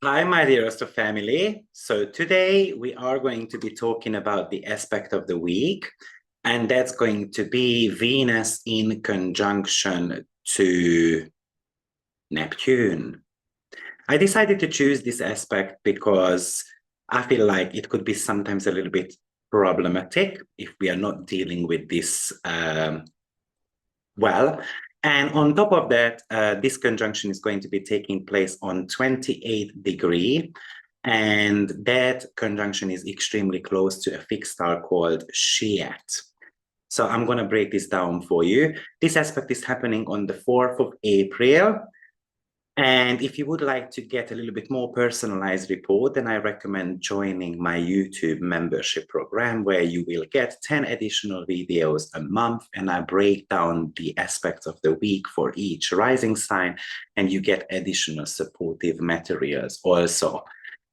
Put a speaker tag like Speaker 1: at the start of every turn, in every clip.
Speaker 1: Hi, my dear Astro family. So today we are going to be talking about the aspect of the week, and that's going to be Venus in conjunction to Neptune. I decided to choose this aspect because I feel like it could be sometimes a little bit problematic if we are not dealing with this well. And on top of that, this conjunction is going to be taking place on 28th degree. And that conjunction is extremely close to a fixed star called Shiat. So I'm going to break this down for you. This aspect is happening on the 4th of April. And if you would like to get a little bit more personalized report, then I recommend joining my YouTube membership program, where you will get 10 additional videos a month, and I break down the aspects of the week for each rising sign, and you get additional supportive materials also.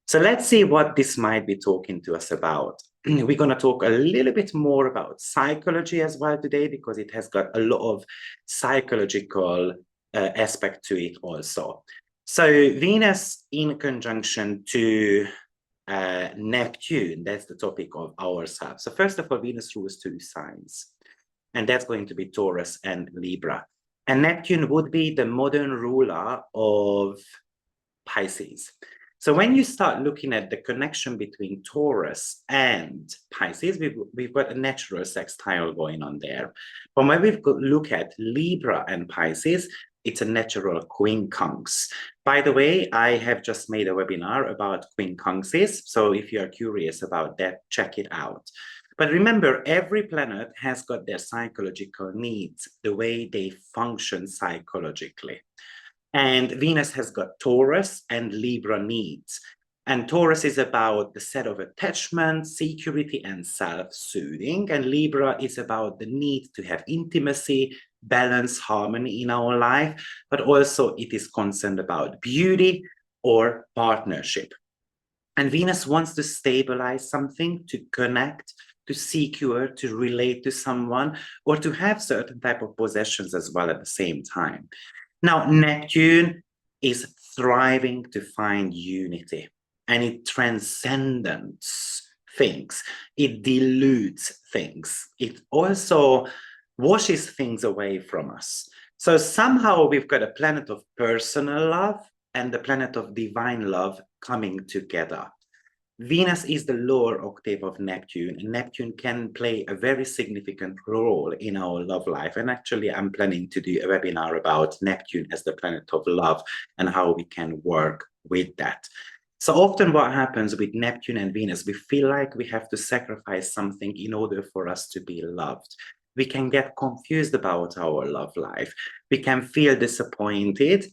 Speaker 1: So let's see what this might be talking to us about. We're going to talk a little bit more about psychology as well today, because it has got a lot of psychological aspect to it also. So Venus in conjunction to Neptune, that's the topic of ourselves. So first of all, Venus rules two signs, and that's going to be Taurus and Libra. And Neptune would be the modern ruler of Pisces. So when you start looking at the connection between Taurus and Pisces, we've got a natural sextile going on there. But when we look at Libra and Pisces, it's a natural quincunx. By the way, I have just made a webinar about quincunxes. So if you're curious about that, check it out. But remember, every planet has got their psychological needs, the way they function psychologically. And Venus has got Taurus and Libra needs. And Taurus is about the set of attachment, security, and self-soothing. And Libra is about the need to have intimacy, balance, harmony in our life, but also it is concerned about beauty or partnership. And Venus wants to stabilize something, to connect, to secure, to relate to someone, or to have certain type of possessions as well at the same time. Now, Neptune is thriving to find unity, and it transcends things. It dilutes things. It also washes things away from us. So somehow we've got a planet of personal love and the planet of divine love coming together. Venus is the lower octave of Neptune, and Neptune can play a very significant role in our love life. And actually, I'm planning to do a webinar about Neptune as the planet of love and how we can work with that. So often what happens with Neptune and Venus, we feel like we have to sacrifice something in order for us to be loved. We can get confused about our love life. We can feel disappointed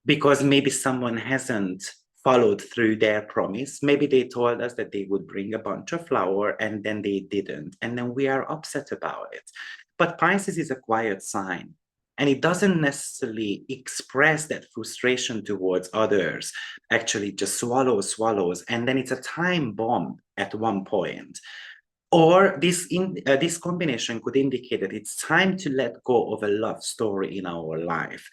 Speaker 1: because maybe someone hasn't followed through their promise. Maybe they told us that they would bring a bunch of flour and then they didn't. And then we are upset about it. But Pisces is a quiet sign, and it doesn't necessarily express that frustration towards others. Actually, just swallows, and then it's a time bomb at one point. Or this combination could indicate that it's time to let go of a love story in our life.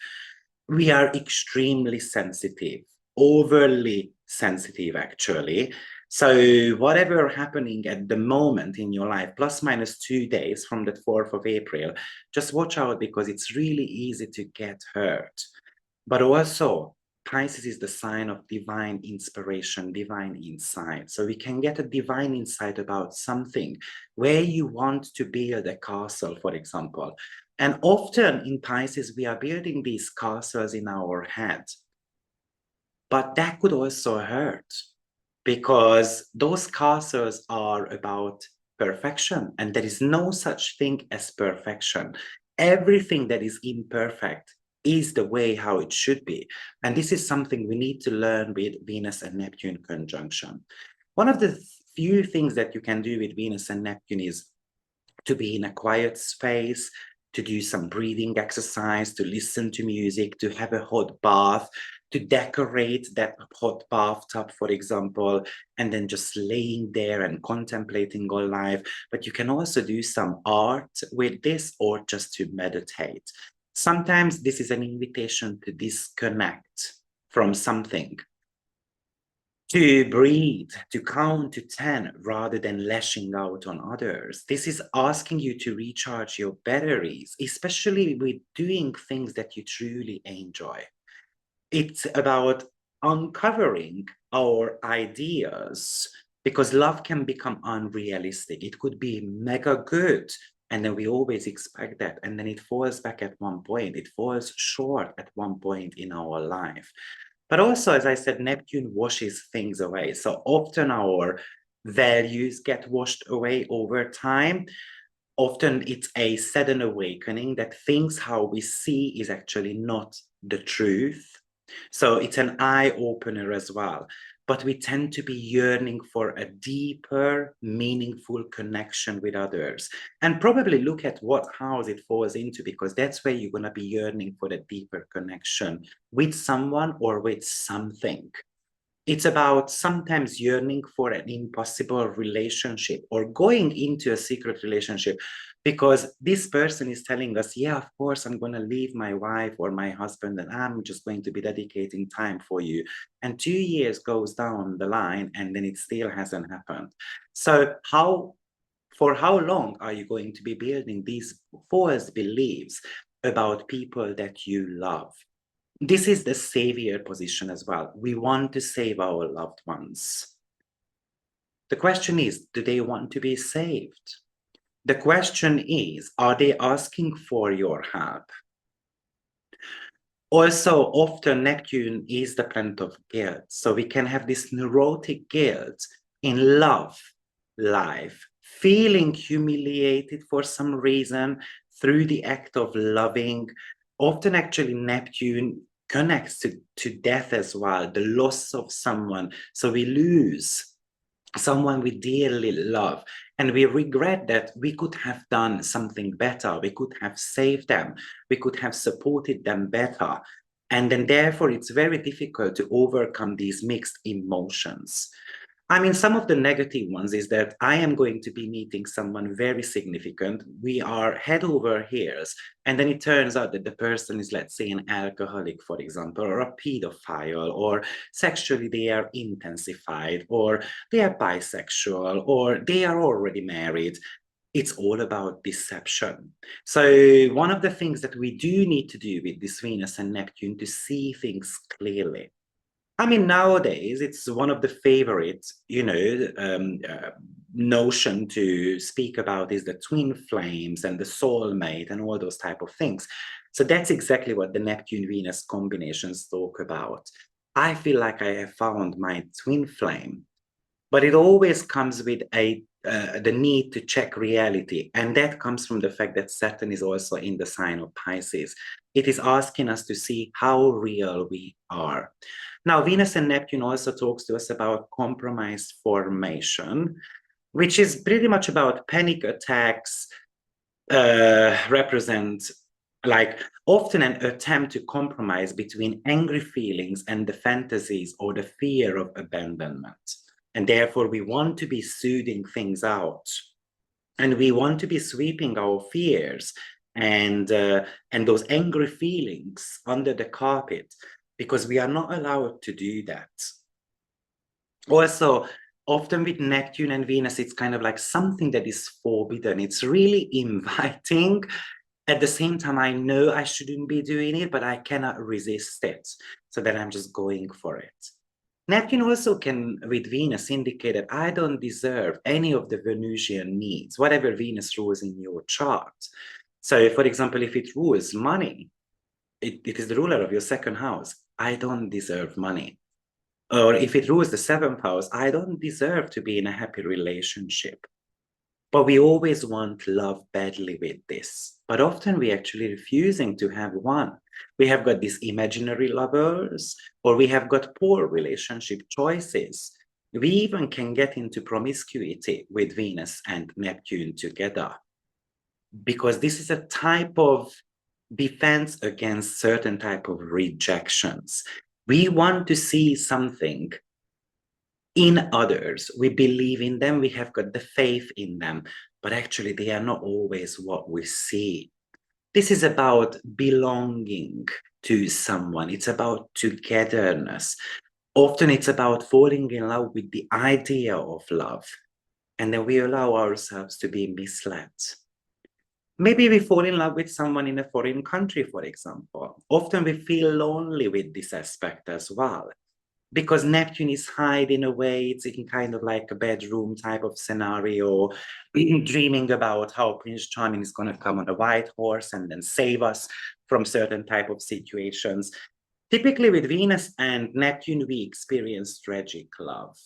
Speaker 1: We are extremely sensitive, overly sensitive, actually. So whatever happening at the moment in your life, plus minus 2 days from the 4th of April, just watch out, because it's really easy to get hurt. But also, Pisces is the sign of divine inspiration, divine insight. So we can get a divine insight about something where you want to build a castle, for example. And often in Pisces, we are building these castles in our head. But that could also hurt, because those castles are about perfection, and there is no such thing as perfection. Everything that is imperfect is the way how it should be. And this is something we need to learn with Venus and Neptune conjunction. One of the few things that you can do with Venus and Neptune is to be in a quiet space, to do some breathing exercise, to listen to music, to have a hot bath, to decorate that hot bathtub, for example, and then just laying there and contemplating all life. But you can also do some art with this, or just to meditate. Sometimes this is an invitation to disconnect from something. to breathe, to count to 10 rather than lashing out on others. This is asking you to recharge your batteries, especially with doing things that you truly enjoy. It's about uncovering our ideas, because love can become unrealistic. It could be mega good, and then we always expect that, and then it falls back at one point. It falls short at one point in our life. But also, as I said, Neptune washes things away. So often our values get washed away over time. Often it's a sudden awakening that things how we see is actually not the truth. So it's an eye opener as well. But we tend to be yearning for a deeper, meaningful connection with others. And probably look at what house it falls into, because that's where you're going to be yearning for a deeper connection with someone or with something. It's about sometimes yearning for an impossible relationship or going into a secret relationship because this person is telling us, yeah, of course, I'm going to leave my wife or my husband and I'm just going to be dedicating time for you. And 2 years goes down the line and then it still hasn't happened. So for how long are you going to be building these false beliefs about people that you love? This is the savior position as well. We want to save our loved ones. The question is, do they want to be saved? The question is, are they asking for your help? Also, often Neptune is the planet of guilt. So we can have this neurotic guilt in love life, feeling humiliated for some reason through the act of loving. Often, actually, Neptune connects to death as well, the loss of someone. So we lose someone we dearly love, and we regret that we could have done something better. We could have saved them. We could have supported them better. And then therefore, it's very difficult to overcome these mixed emotions. I mean, some of the negative ones is that I am going to be meeting someone very significant. We are head over heels. And then it turns out that the person is, let's say, an alcoholic, for example, or a pedophile, or sexually they are intensified, or they are bisexual, or they are already married. It's all about deception. So one of the things that we do need to do with this Venus and Neptune to see things clearly. I mean, nowadays it's one of the favorite, notion to speak about is the twin flames and the soulmate and all those type of things. So that's exactly what the Neptune-Venus combinations talk about. I feel like I have found my twin flame, but it always comes with the need to check reality, and that comes from the fact that Saturn is also in the sign of Pisces. It is asking us to see how real we are. Now, Venus and Neptune also talks to us about compromise formation, which is pretty much about panic attacks, represent like often an attempt to compromise between angry feelings and the fantasies or the fear of abandonment. And therefore, we want to be soothing things out. And we want to be sweeping our fears and those angry feelings under the carpet, because we are not allowed to do that. Also, often with Neptune and Venus, it's kind of like something that is forbidden. It's really inviting. At the same time, I know I shouldn't be doing it, but I cannot resist it. So then I'm just going for it. Neptune also can, with Venus, indicate that I don't deserve any of the Venusian needs, whatever Venus rules in your chart. So, for example, if it rules money, it is the ruler of your second house. I don't deserve money. Or if it rules the seventh house, I don't deserve to be in a happy relationship. But we always want love badly with this. But often we actually refusing to have one. We have got these imaginary lovers, or we have got poor relationship choices. We even can get into promiscuity with Venus and Neptune together, because this is a type of defense against certain type of rejections. We want to see something in others. We believe in them, we have got the faith in them, but actually they are not always what we see. This is about belonging to someone. It's about togetherness. Often it's about falling in love with the idea of love, and then we allow ourselves to be misled. Maybe we fall in love with someone in a foreign country, for example. Often we feel lonely with this aspect as well, because Neptune is hide in a way, it's in kind of like a bedroom type of scenario, dreaming about how Prince Charming is going to come on a white horse and then save us from certain type of situations. Typically with Venus and Neptune, we experience tragic love.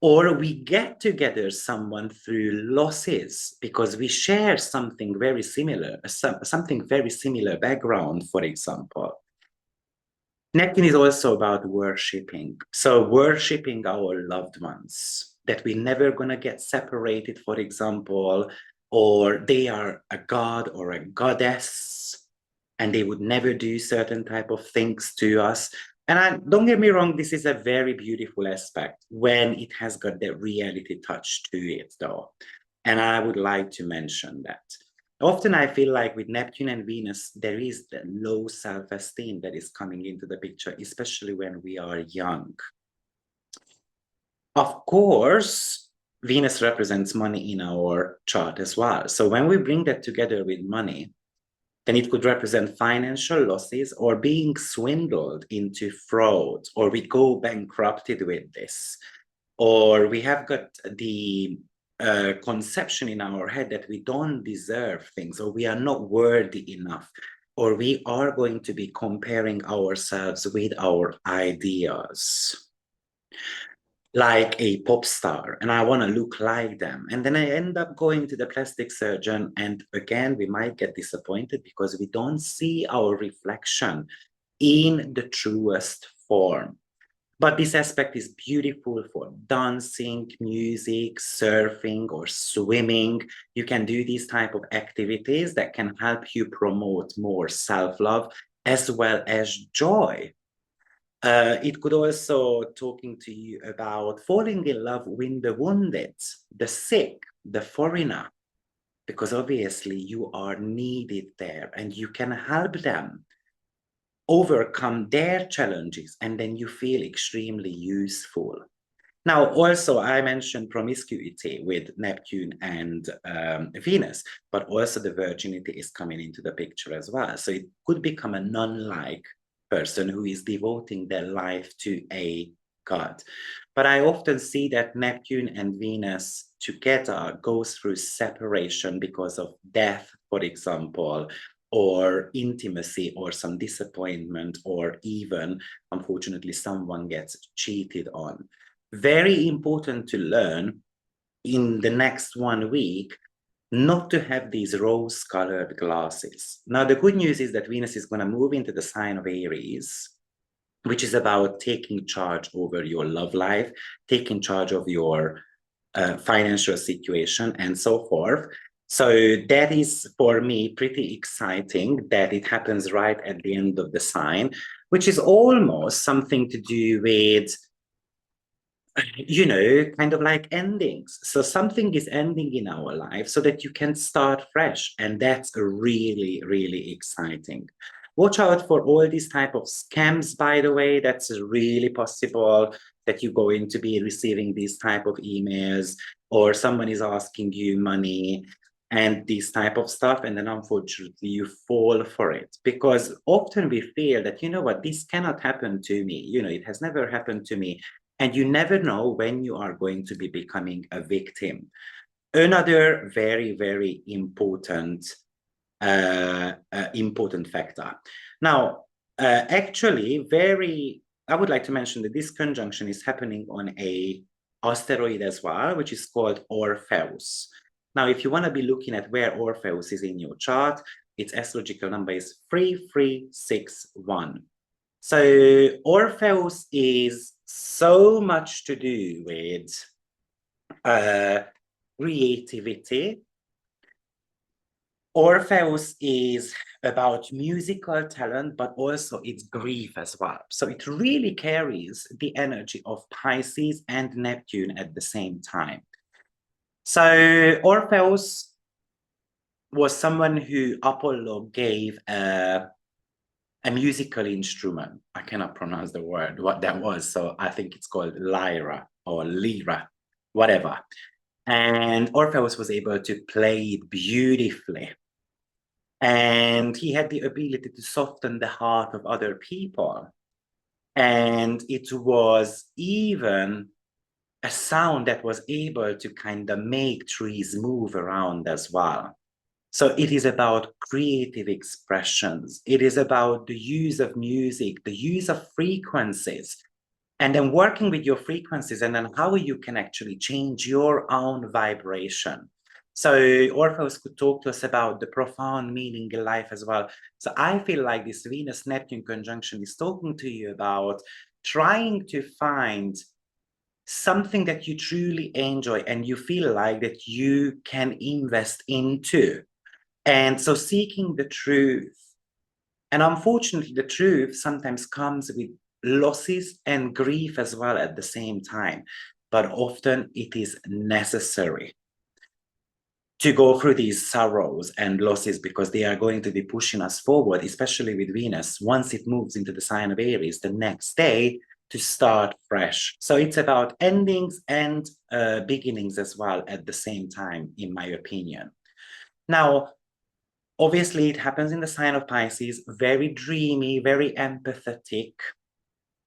Speaker 1: Or we get together someone through losses because we share something very similar, something very similar background, for example. Neptune is also about worshipping. So worshipping our loved ones, that we're never going to get separated, for example, or they are a god or a goddess, and they would never do certain type of things to us. And don't get me wrong, this is a very beautiful aspect when it has got the reality touch to it, though. And I would like to mention that. Often I feel like with Neptune and Venus, there is the low self-esteem that is coming into the picture, especially when we are young. Of course, Venus represents money in our chart as well. So when we bring that together with money, then it could represent financial losses or being swindled into fraud, or we go bankrupted with this, or we have got the conception in our head that we don't deserve things, or we are not worthy enough, or we are going to be comparing ourselves with our ideas, like a pop star, and I want to look like them. And then I end up going to the plastic surgeon, and again, we might get disappointed because we don't see our reflection in the truest form. But this aspect is beautiful for dancing, music, surfing, or swimming. You can do these type of activities that can help you promote more self-love as well as joy. It could also talking to you about falling in love with the wounded, the sick, the foreigner, because obviously you are needed there and you can help them overcome their challenges, and then you feel extremely useful. Now, also, I mentioned promiscuity with Neptune and Venus, but also the virginity is coming into the picture as well. So it could become a nun-like person who is devoting their life to a god. But I often see that Neptune and Venus together goes through separation because of death, for example, or intimacy, or some disappointment, or even, unfortunately, someone gets cheated on. Very important to learn in the next 1 week not to have these rose-colored glasses. Now, the good news is that Venus is going to move into the sign of Aries, which is about taking charge over your love life, taking charge of your financial situation, and so forth. So that is, for me, pretty exciting that it happens right at the end of the sign, which is almost something to do with, kind of like endings. So something is ending in our life so that you can start fresh. And that's really, really exciting. Watch out for all these type of scams, by the way. That's really possible that you're going to be receiving these type of emails, or someone is asking you money and this type of stuff. And then unfortunately you fall for it, because often we feel that, you know what, this cannot happen to me. It has never happened to me. And you never know when you are going to be becoming a victim. Another very, very important factor. Now, actually, I would like to mention that this conjunction is happening on a asteroid as well, which is called Orpheus. Now, if you want to be looking at where Orpheus is in your chart, its astrological number is 3361. So Orpheus is so much to do with creativity. Orpheus is about musical talent, but also its grief as well. So it really carries the energy of Pisces and Neptune at the same time. So Orpheus was someone who Apollo gave a a musical instrument. I cannot pronounce the word, what that was. So I think it's called lyra or lira, whatever. And Orpheus was able to play it beautifully. And he had the ability to soften the heart of other people. And it was even a sound that was able to kind of make trees move around as well. So it is about creative expressions. It is about the use of music, the use of frequencies, and then working with your frequencies and then how you can actually change your own vibration. So Orpheus could talk to us about the profound meaning in life as well. So I feel like this Venus-Neptune conjunction is talking to you about trying to find something that you truly enjoy and you feel like that you can invest into. And so seeking the truth. And unfortunately, the truth sometimes comes with losses and grief as well at the same time. But often it is necessary to go through these sorrows and losses because they are going to be pushing us forward, especially with Venus. Once it moves into the sign of Aries, the next day to start fresh. So it's about endings and beginnings as well at the same time, in my opinion. Now, obviously, it happens in the sign of Pisces, very dreamy, very empathetic.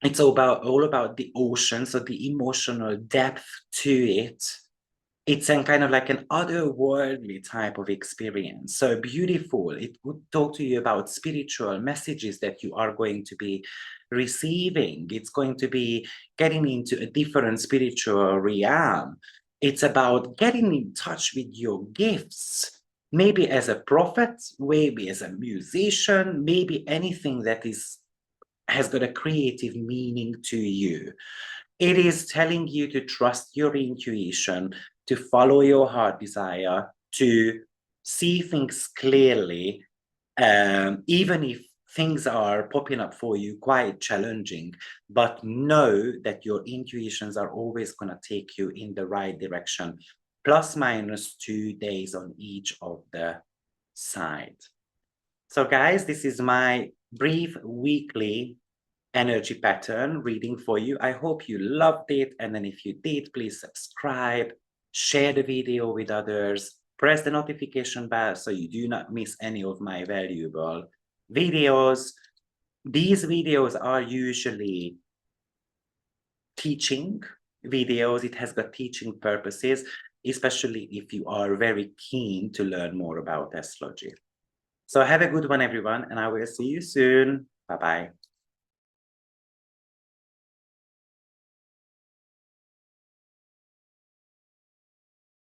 Speaker 1: It's all about the ocean, so the emotional depth to it. It's kind of like an otherworldly type of experience. So beautiful. It would talk to you about spiritual messages that you are going to be receiving. It's going to be getting into a different spiritual realm. It's about getting in touch with your gifts. Maybe as a prophet, maybe as a musician, maybe anything that has got a creative meaning to you. It is telling you to trust your intuition, to follow your heart desire, to see things clearly, even if things are popping up for you quite challenging, but know that your intuitions are always going to take you in the right direction, plus minus 2 days on each of the side. So guys, this is my brief weekly energy pattern reading for you. I hope you loved it. And then if you did, please subscribe, share the video with others, press the notification bell so you do not miss any of my valuable videos. These videos are usually teaching videos. It has got teaching purposes, especially if you are very keen to learn more about astrology. So have a good one, everyone, and I will see you soon. Bye-bye.